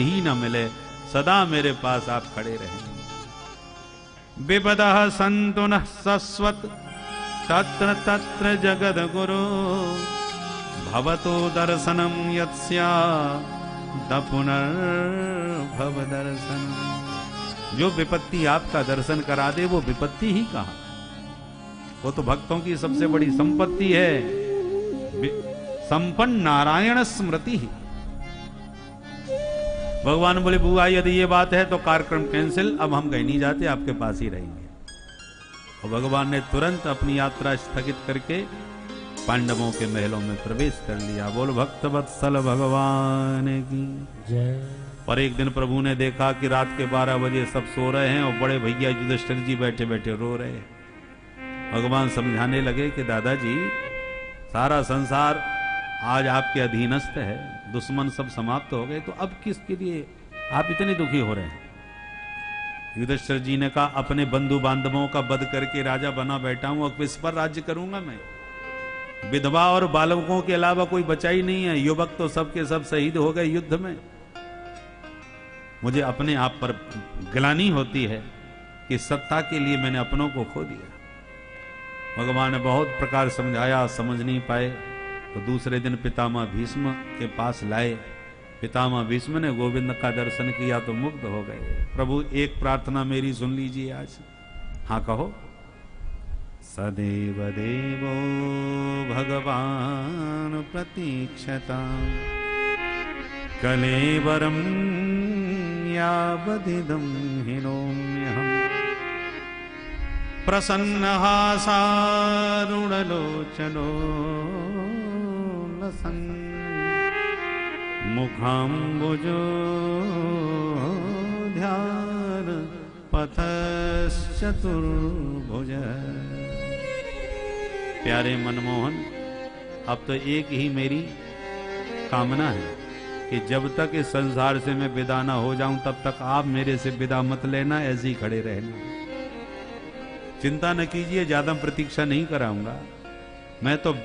ही न मिले, सदा मेरे पास आप खड़े रहेंगे। विपदः सन्तु नः शश्वत् तत्र तत्र जगद गुरु, भवतो दर्शनम यत्स्यात् पुनर्भव दर्शनम। जो विपत्ति आपका दर्शन करा दे वो विपत्ति ही कहा, वो तो भक्तों की सबसे बड़ी संपत्ति है। संपन्न नारायण स्मृति ही। भगवान बोले बुआ यदि ये बात है तो कार्यक्रम कैंसिल, अब हम कहीं नहीं जाते, आपके पास ही रहेंगे। और भगवान ने तुरंत अपनी यात्रा स्थगित करके पांडवों के महलों में प्रवेश कर लिया। बोल भक्त वत्सल भगवान की जय। और एक दिन प्रभु ने देखा कि रात के 12 बजे सब सो रहे हैं और बड़े भैया युधिष्ठिर जी बैठे बैठे रो रहे हैं। भगवान समझाने लगे कि दादाजी सारा संसार आज आपके अधीनस्थ है, दुश्मन सब समाप्त हो गए, तो अब किसके लिए आप इतने दुखी हो रहे हैं। युधिष्ठिर जी ने कहा अपने बंधु बांधवों का वध करके राजा बना बैठा हूं, अब किस पर राज्य करूंगा मैं। विधवा और बालकों के अलावा कोई बचा ही नहीं है, युवक तो सबके सब शहीद हो गए युद्ध में। मुझे अपने आप पर ग्लानि होती है कि सत्ता के लिए मैंने अपनों को खो दिया। भगवान ने बहुत प्रकार समझाया, समझ नहीं पाए, तो दूसरे दिन पितामह भीष्म के पास लाए। पितामह भीष्म ने गोविंद का दर्शन किया तो मुग्ध हो गए। प्रभु एक प्रार्थना मेरी सुन लीजिए आज। हाँ कहो। सदैव देवो भगवान प्रतीक्षता कलेवरम यावदिदं हिनोम्यहम् प्रसन्नः सारुणलोचनो लसन् मुखाम्बुजो ध्यान पथश्चतुर्भुज। प्यारे मनमोहन, अब तो एक ही मेरी कामना है कि जब तक इस संसार से मैं विदा ना हो जाऊं तब तक आप मेरे से विदा मत लेना, ऐसे ही खड़े रहना। चिंता न कीजिए, ज्यादा प्रतीक्षा नहीं कराऊंगा। मैं तो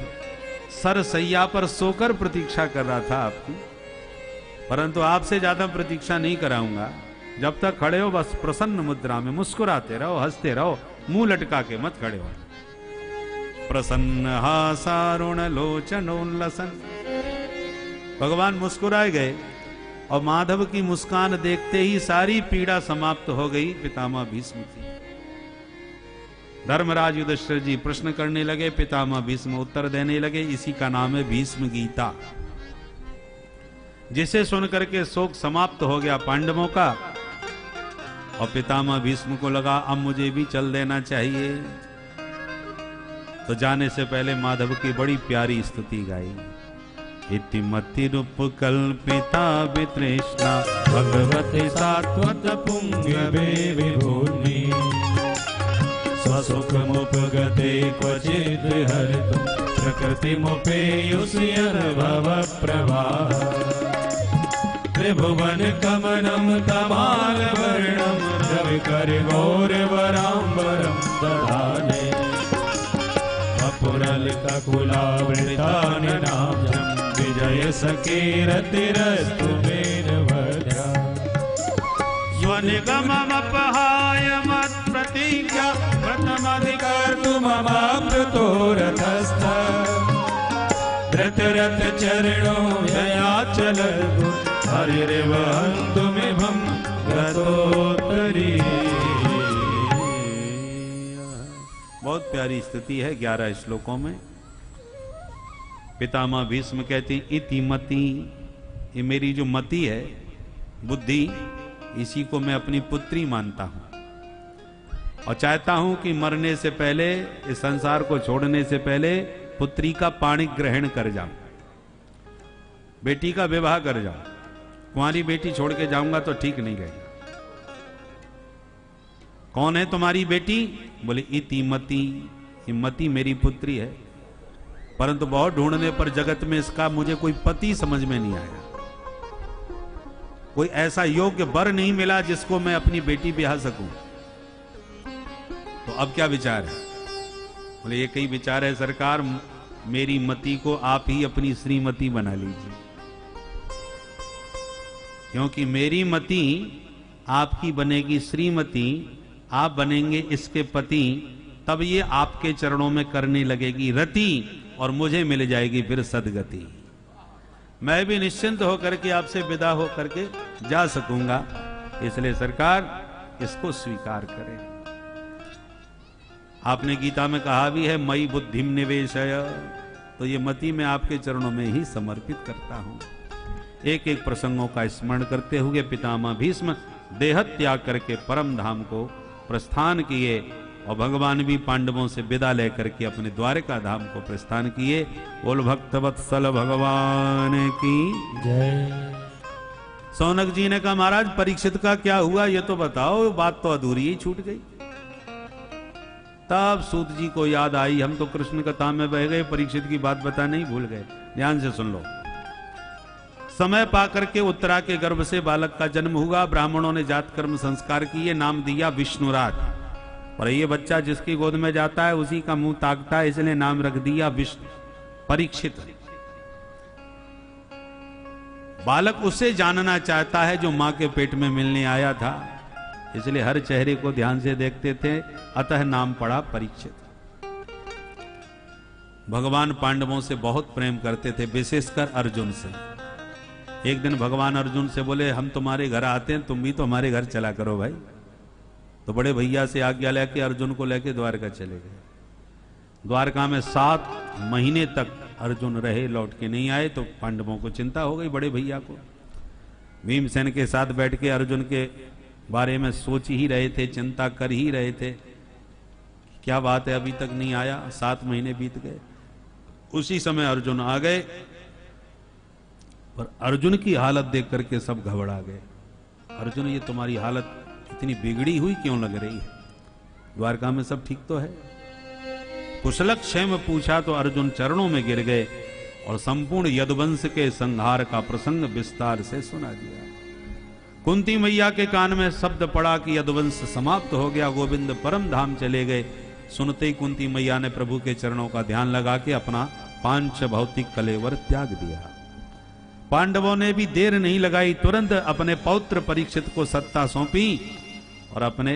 सरसैया पर सोकर प्रतीक्षा कर रहा था आपकी, परंतु आपसे ज्यादा प्रतीक्षा नहीं कराऊंगा। जब तक खड़े हो बस प्रसन्न मुद्रा में मुस्कुराते रहो, हंसते रहो, मुंह लटका के मत खड़े हो। प्रसन्न हासारुण लोचनोल्लसन। भगवान मुस्कुराए गए और माधव की मुस्कान देखते ही सारी पीड़ा समाप्त हो गई पितामह भीष्म की। धर्मराज युधिष्ठिर जी प्रश्न करने लगे, पितामह भीष्म उत्तर देने लगे। इसी का नाम है भीष्म गीता, जिसे सुनकर के शोक समाप्त हो गया पांडवों का। और पितामह भीष्म को लगा अब मुझे भी चल देना चाहिए, तो जाने से पहले माधव की बड़ी प्यारी स्तुति गाई। इति मतिरुपकल्पिता वितृष्णा भगवते सात्वत पुण्यवे विभूनि स्वसुखमुपगते क्वचिद् हरितु प्रकृतिमुपेयुष्यनुभव प्रवाह त्रिभुवन कमनं तमालवर्णं रविकरगौरवराम्बरं दधाने अपुरलितकुलावृतानि नाभ्यं विजय सकीरतिरस्तु मेनवद्या स्वनिगममपहाय मत्प्रतिज्ञा व्रतमधिकर्तुममामृतो रथस्थ धृतरथ चरणो व्ययाचल हरिर्वहन्तुमिमं गतोत्तरी। बहुत प्यारी स्तुति है 11 श्लोकों में। पितामह भीष्म कहते हैं इति मति, ये मेरी जो मति है, बुद्धि, इसी को मैं अपनी पुत्री मानता हूं और चाहता हूं कि मरने से पहले, इस संसार को छोड़ने से पहले पुत्री का पाणी ग्रहण कर जाऊं, बेटी का विवाह कर जाऊं। कुंवारी बेटी छोड़ के जाऊंगा तो ठीक नहीं रहेगा। कौन है तुम्हारी बेटी? बोले इति मति, ये मति मेरी पुत्री है, परंतु बहुत ढूंढने पर जगत में इसका मुझे कोई पति समझ में नहीं आया, कोई ऐसा योग्य वर नहीं मिला जिसको मैं अपनी बेटी ब्याह सकूं। तो अब क्या विचार है? बोले ये कई विचार है सरकार, मेरी मति को आप ही अपनी श्रीमती बना लीजिए। क्योंकि मेरी मति आपकी बनेगी श्रीमती, आप बनेंगे इसके पति, तब ये आपके चरणों में करने लगेगी रति और मुझे मिल जाएगी फिर सदगति। मैं भी निश्चिंत होकर के आपसे विदा होकर के जा सकूंगा। इसलिए सरकार इसको स्वीकार करें। आपने गीता में कहा भी है मई बुद्धिम निवेशय, तो ये मति मैं आपके चरणों में ही समर्पित करता हूं। एक एक प्रसंगों का स्मरण करते हुए पितामह भीष्म देह त्याग करके परम धाम को प्रस्थान किए और भगवान भी पांडवों से विदा लेकर के अपने द्वारका धाम को प्रस्थान किए। बोल भक्तवत्सल भगवान की जय। सौनक जी ने कहा महाराज परीक्षित का क्या हुआ ये तो बताओ, बात तो अधूरी ही छूट गई। तब सूत जी को याद आई, हम तो कृष्ण कथा में बह गए, परीक्षित की बात बताना ही भूल गए। ध्यान से सुन लो। समय पाकर के उत्तरा के गर्भ से बालक का जन्म हुआ। ब्राह्मणों ने जात कर्म संस्कार किए, नाम दिया विष्णुराज। और ये बच्चा जिसकी गोद में जाता है उसी का मुंह ताकता है, इसलिए नाम रख दिया विष्णु परीक्षित। बालक उसे जानना चाहता है जो मां के पेट में मिलने आया था, इसलिए हर चेहरे को ध्यान से देखते थे, अतः नाम पड़ा परीक्षित। भगवान पांडवों से बहुत प्रेम करते थे, विशेषकर अर्जुन से। एक दिन भगवान अर्जुन से बोले हम तुम्हारे घर आते हैं, तुम भी तो हमारे घर चला करो भाई। तो बड़े भैया से आज्ञा लेके अर्जुन को लेके द्वारका चले गए। द्वारका में 7 महीने तक अर्जुन रहे, लौट के नहीं आए। तो पांडवों को चिंता हो गई, बड़े भैया को। भीमसेन के साथ बैठ के अर्जुन के बारे में सोच ही रहे थे, चिंता कर ही रहे थे, क्या बात है अभी तक नहीं आया। 7 महीने बीत गए। उसी समय अर्जुन आ गए, पर अर्जुन की हालत देख करके सब घबरा गए। अर्जुन ये तुम्हारी हालत इतनी बिगड़ी हुई क्यों लग रही है? द्वारका में सब ठीक तो है? कुशल क्षेम पूछा तो अर्जुन चरणों में गिर गए और संपूर्ण यदुवंश के संहार का प्रसंग विस्तार से सुना दिया। कुंती मैया के कान में शब्द पड़ा कि यदुवंश समाप्त हो गया, गोविंद परम धाम चले गए। सुनते ही कुंती मैया ने प्रभु के चरणों का ध्यान लगा के अपना 5 भौतिक कलेवर त्याग दिया। पांडवों ने भी देर नहीं लगाई, तुरंत अपने पौत्र परीक्षित को सत्ता सौंपी और अपने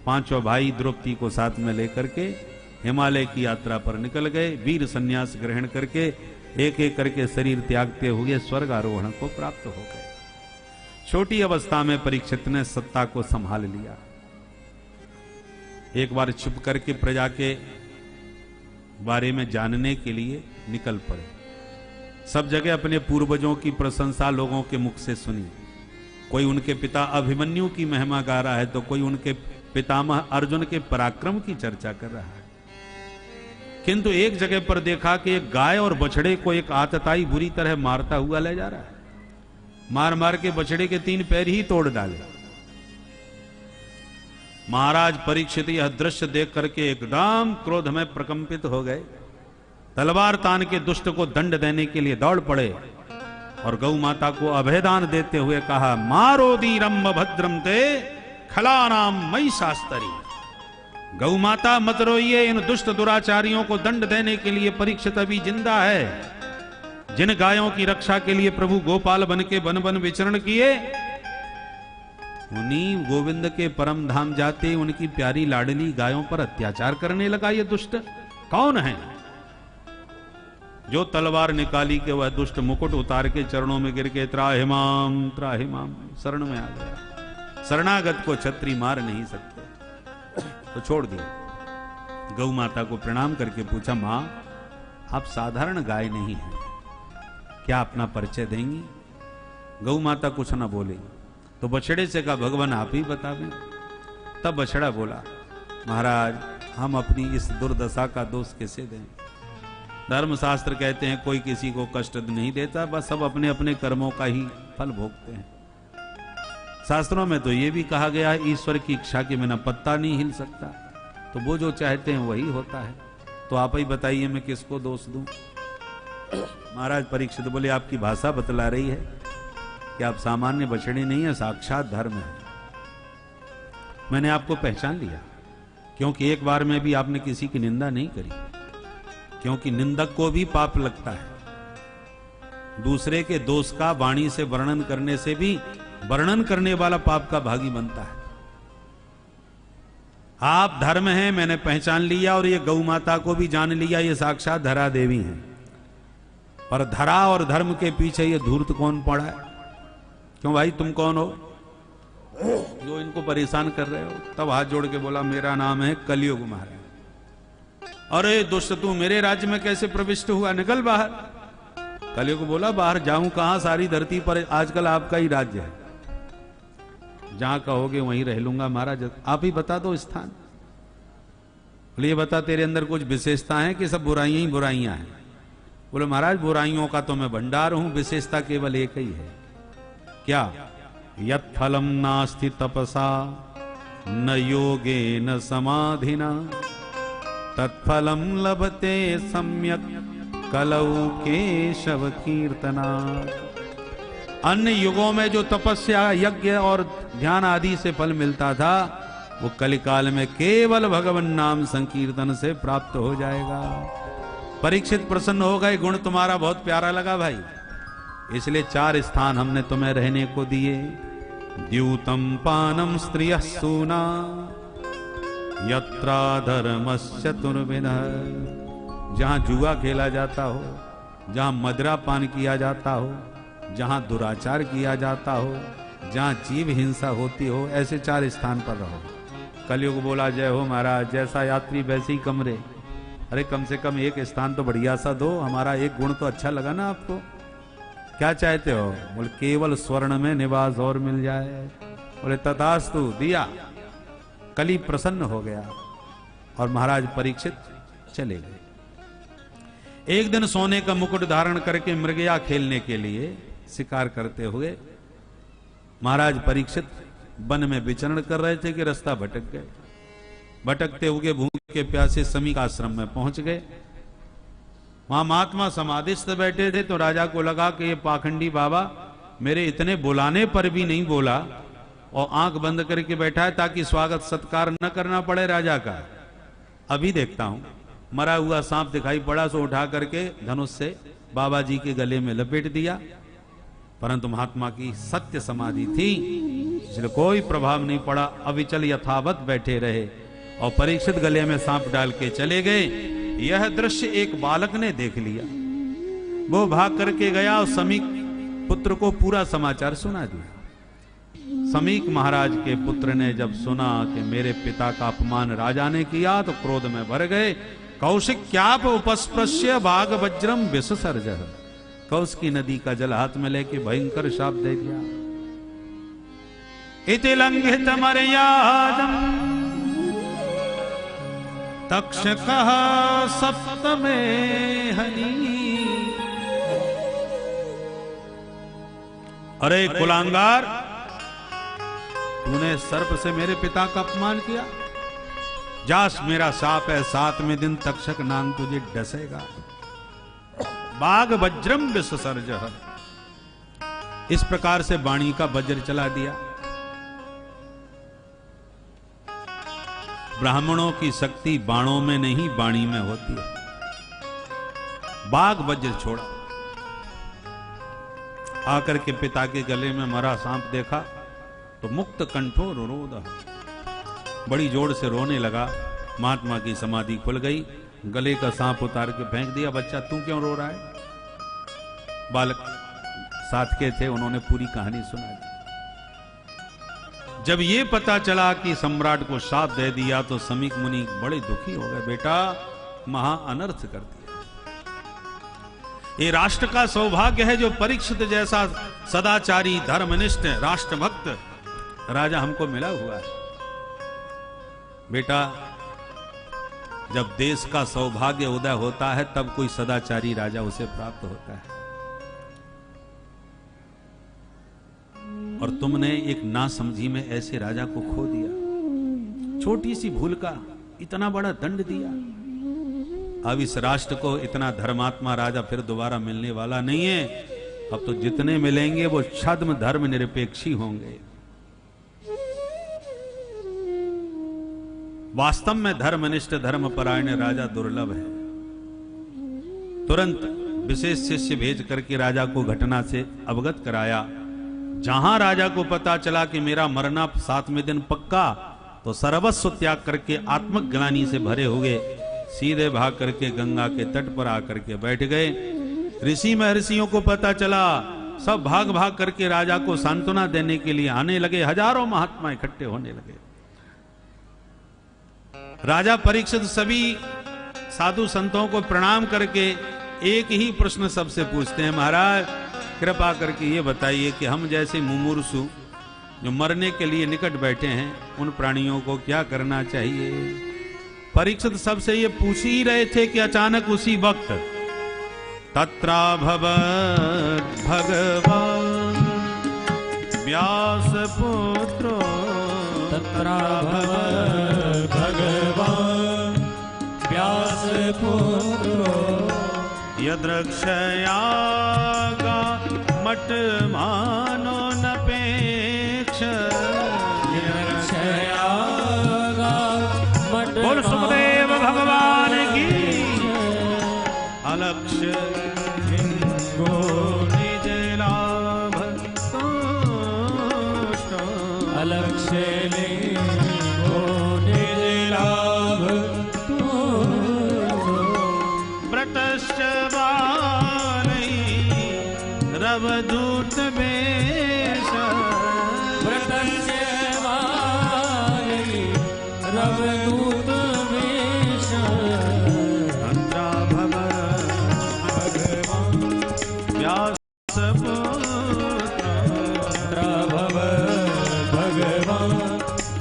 5 भाई द्रौपदी को साथ में लेकर के हिमालय की यात्रा पर निकल गए। वीर संन्यास ग्रहण करके एक एक करके शरीर त्यागते हुए स्वर्ग आरोहण को प्राप्त हो गए। छोटी अवस्था में परीक्षित ने सत्ता को संभाल लिया। एक बार छुप करके प्रजा के बारे में जानने के लिए निकल पड़े। सब जगह अपने पूर्वजों की प्रशंसा लोगों के मुख से सुनी। कोई उनके पिता अभिमन्यु की महिमा गा रहा है, तो कोई उनके पितामह अर्जुन के पराक्रम की चर्चा कर रहा है। किंतु एक जगह पर देखा कि एक गाय और बछड़े को एक आतताई बुरी तरह मारता हुआ ले जा रहा है। मार मार के बछड़े के 3 पैर ही तोड़ डाले। महाराज परीक्षित यह दृश्य देख करके एकदम क्रोध में प्रकंपित हो गए। तलवार तान के दुष्ट को दंड देने के लिए दौड़ पड़े और गौ माता को अभयदान देते हुए कहा मारो दीरम भद्रम ते खलानाम मई शास्त्री। गौ माता मत रोइए, इन दुष्ट दुराचारियों को दंड देने के लिए परीक्षित अभी जिंदा है। जिन गायों की रक्षा के लिए प्रभु गोपाल बन के वन वन विचरण किए, उन्हीं गोविंद के परम धाम जाते उनकी प्यारी लाडली गायों पर अत्याचार करने लगा। ये दुष्ट कौन है? जो तलवार निकाली के वह दुष्ट मुकुट उतार के चरणों में गिर के त्राहिमाम शरण में आ गया। शरणागत को छत्री मार नहीं सकते, तो छोड़ दिया। गौ माता को प्रणाम करके पूछा मां आप साधारण गाय नहीं है, क्या अपना परिचय देंगी? गौ माता कुछ ना बोली। तो बछड़े से कहा भगवान आप ही बतावें। तब बछड़ा बोला महाराज हम अपनी इस दुर्दशा का दोष कैसे दें? धर्मशास्त्र कहते हैं कोई किसी को कष्ट नहीं देता, बस सब अपने अपने कर्मों का ही फल भोगते हैं। शास्त्रों में तो ये भी कहा गया है ईश्वर की इच्छा के बिना पत्ता नहीं हिल सकता, तो वो जो चाहते हैं वही होता है। तो आप ही बताइए मैं किसको दोष दूं? महाराज परीक्षित बोले आपकी भाषा बतला रही है कि आप सामान्य बछड़े नहीं है, साक्षात धर्म है। मैंने आपको पहचान लिया क्योंकि एक बार में भी आपने किसी की निंदा नहीं करी, क्योंकि निंदक को भी पाप लगता है। दूसरे के दोष का वाणी से वर्णन करने से भी वर्णन करने वाला पाप का भागी बनता है। आप धर्म हैं, मैंने पहचान लिया, और ये गौ माता को भी जान लिया, ये साक्षात धरा देवी हैं। पर धरा और धर्म के पीछे ये धूर्त कौन पड़ा है? क्यों भाई, तुम कौन हो जो इनको परेशान कर रहे हो? तब हाथ जोड़ के बोला, मेरा नाम है कलयुग महाराज। अरे दुष्ट, तू मेरे राज्य में कैसे प्रविष्ट हुआ? निकल बाहर। कलयुग बोला, बाहर जाऊं कहां? सारी धरती पर आजकल आपका ही राज्य है, जहां कहोगे वहीं रह लूंगा महाराज। आप ही बता दो स्थान। बोले, ये बता, तेरे अंदर कुछ विशेषता है कि सब बुराइयां ही बुराइयां हैं? बोले, महाराज बुराइयों का तो मैं भंडार हूं, विशेषता केवल एक ही है। क्या? यत् फलम नास्ति तपसा न योगे न समाधिना तत्फलम लभते सम्यक कलौ केशव कीर्तना। अन्य युगों में जो तपस्या, यज्ञ और ध्यान आदि से फल मिलता था, वो कलिकाल में केवल भगवान नाम संकीर्तन से प्राप्त हो जाएगा। परीक्षित प्रसन्न हो गए, गुण तुम्हारा बहुत प्यारा लगा भाई, इसलिए 4 स्थान हमने तुम्हें रहने को दिए। द्यूतम पानम स्त्रियः सूना यत्रा धर्मस्य तुर्विनः। जहां जुआ खेला जाता हो, जहां मदिरा पान किया जाता हो, जहां दुराचार किया जाता हो, जहां जीव हिंसा होती हो, ऐसे 4 स्थान पर रहो। कलयुग बोला, जय हो महाराज, जैसा यात्री वैसे ही कमरे। अरे कम से कम एक स्थान तो बढ़िया सा दो, हमारा एक गुण तो अच्छा लगा ना आपको। क्या चाहते हो? बोले, केवल स्वर्ण में निवास और मिल जाए। बोले, तथास्तु, दिया। कली प्रसन्न हो गया और महाराज परीक्षित चले गए। एक दिन सोने का मुकुट धारण करके मृगया खेलने के लिए शिकार करते हुए महाराज परीक्षित वन में विचरण कर रहे थे कि रास्ता भटक गए। भटकते हुए भूखे प्यासे समीक आश्रम में पहुंच गए। वहां महात्मा समाधिस्थ बैठे थे, तो राजा को लगा कि ये पाखंडी बाबा मेरे इतने बुलाने पर भी नहीं बोला और आंख बंद करके बैठा है ताकि स्वागत सत्कार न करना पड़े राजा का। अभी देखता हूं। मरा हुआ सांप दिखाई पड़ा, सो उठा करके धनुष से बाबा जी के गले में लपेट दिया। परंतु महात्मा की सत्य समाधि थी, इसलिए कोई प्रभाव नहीं पड़ा। अविचल यथावत बैठे रहे और परीक्षित गले में सांप डाल के चले गए। यह दृश्य एक बालक ने देख लिया। वो भाग करके गया और समीक पुत्र को पूरा समाचार सुना दिया। समीक महाराज के पुत्र ने जब सुना कि मेरे पिता का अपमान राजा ने किया, तो क्रोध में भर गए। कौशिक्याप उपस्पृश्य भाग वज्रम विससर्ज। कौशिकी नदी का जल हाथ में लेके भयंकर शाप दे दिया। इति लंघित मर्यादम तक्षकः सप्तमे हनि। अरे कुलांगार, तूने सर्प से मेरे पिता का अपमान किया। जास, मेरा शाप है, 7वें दिन तक्षक नाग तुझे डसेगा। बाघ वज्रम विससर्ज। इस प्रकार से वाणी का वज्र चला दिया। ब्राह्मणों की शक्ति बाणों में नहीं, वाणी में होती है। बाघ वज्र छोड़ा, आकर के पिता के गले में मरा सांप देखा तो मुक्त कंठो रुरोध, बड़ी जोर से रोने लगा। महात्मा की समाधि खुल गई। गले का सांप उतार के फेंक दिया। बच्चा, तू क्यों रो रहा है? बालक साथ के थे, उन्होंने पूरी कहानी सुना दी। जब ये पता चला कि सम्राट को शाप दे दिया, तो समीक मुनि बड़े दुखी हो गए। बेटा, महा अनर्थ कर दिया। ये राष्ट्र का सौभाग्य है जो परीक्षित जैसा सदाचारी, धर्मनिष्ठ, राष्ट्रभक्त राजा हमको मिला हुआ है। बेटा, जब देश का सौभाग्य उदय होता है, तब कोई सदाचारी राजा उसे प्राप्त होता है। और तुमने एक नासमझी में ऐसे राजा को खो दिया। छोटी सी भूल का इतना बड़ा दंड दिया। अब इस राष्ट्र को इतना धर्मात्मा राजा फिर दोबारा मिलने वाला नहीं है। अब तो जितने मिलेंगे वो छद्म धर्म निरपेक्षी होंगे। वास्तव में धर्मनिष्ठ, धर्मपरायण राजा दुर्लभ है। तुरंत विशेष शिष्य भेज करके राजा को घटना से अवगत कराया। जहां राजा को पता चला कि मेरा मरना 7वें दिन पक्का, तो सर्वस्व त्याग करके आत्मग्लानि से भरे हुए सीधे भाग करके गंगा के तट पर आकर के बैठ गए। ऋषि महर्षियों को पता चला, सब भाग भाग करके राजा को सांत्वना देने के लिए आने लगे। हजारों महात्मा इकट्ठे होने लगे। राजा परीक्षित सभी साधु संतों को प्रणाम करके एक ही प्रश्न सबसे पूछते हैं, महाराज कृपा करके ये बताइए कि हम जैसे मुमूर्षु जो मरने के लिए निकट बैठे हैं, उन प्राणियों को क्या करना चाहिए। परीक्षित सबसे ये पूछ ही रहे थे कि अचानक उसी वक्त तत्राभवत् भगवान् व्यासपुत्रो, तत्राभवत् भगवान् व्यासपुत्रो, यद्रक्षयागा मठमानो नपेक्ष, बोल सुखदेव भगवान की। अलक्ष्य लिंगो निज लाभ तुष्ट, अलक्ष्य लिंगो निज लाभ तुष्ट, व्रतश्च बालै रवधूत वेश, व्रतस्य बालै रवधूत वेश,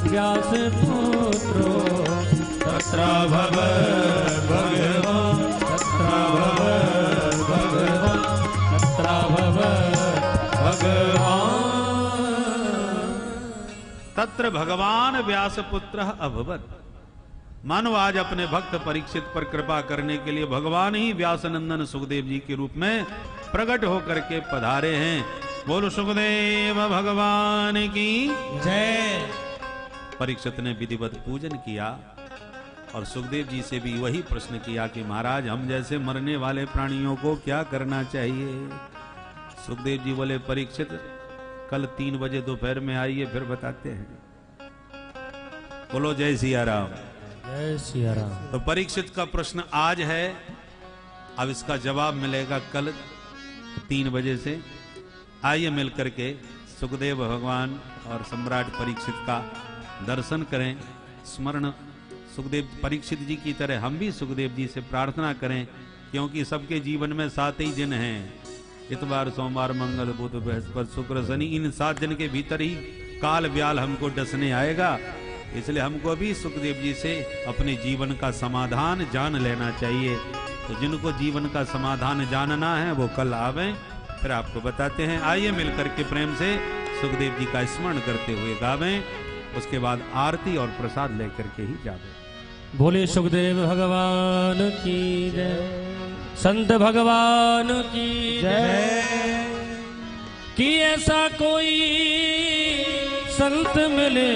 व्यासपुत्रो, तत्राभवत् भगवान्, तत्राभवत् भगवान्, तत्राभवत् भगवान्। तत्र भगवान व्यासपुत्र अभवत्। मानो आज अपने भक्त परीक्षित पर कृपा करने के लिए भगवान ही व्यासनंदन सुखदेव जी के रूप में प्रकट होकर के पधारे हैं। बोलो सुखदेव भगवान की जय। परीक्षित ने विधिवत पूजन किया और सुखदेव जी से भी वही प्रश्न किया कि महाराज हम जैसे मरने वाले प्राणियों को क्या करना चाहिए। सुखदेव जी बोले, परीक्षित कल 3 बजे दोपहर में आइए, फिर बताते हैं। बोलो जय सिया राम। जय सिया राम। तो परीक्षित का प्रश्न आज है, अब इसका जवाब मिलेगा कल 3 बजे से। आइए मिलकर के सुखदेव भगवान और सम्राट परीक्षित का दर्शन करें, स्मरण सुखदेव परीक्षित जी की तरह हम भी सुखदेव जी से प्रार्थना करें, क्योंकि सबके जीवन में 7 ही दिन हैं, इतवार सोमवार मंगल बुध बृहस्पति शुक्र शनि, इन 7 दिन के भीतर ही काल व्याल हमको डसने आएगा। इसलिए हमको भी सुखदेव जी से अपने जीवन का समाधान जान लेना चाहिए। तो जिनको जीवन का समाधान जानना है वो कल आवें, फिर आपको बताते हैं। आइए मिलकर के प्रेम से सुखदेव जी का स्मरण करते हुए गावें, उसके बाद आरती और प्रसाद लेकर के ही जावें। बोले सुखदेव भगवान की जय, संत भगवान की जय। कि ऐसा कोई संत मिले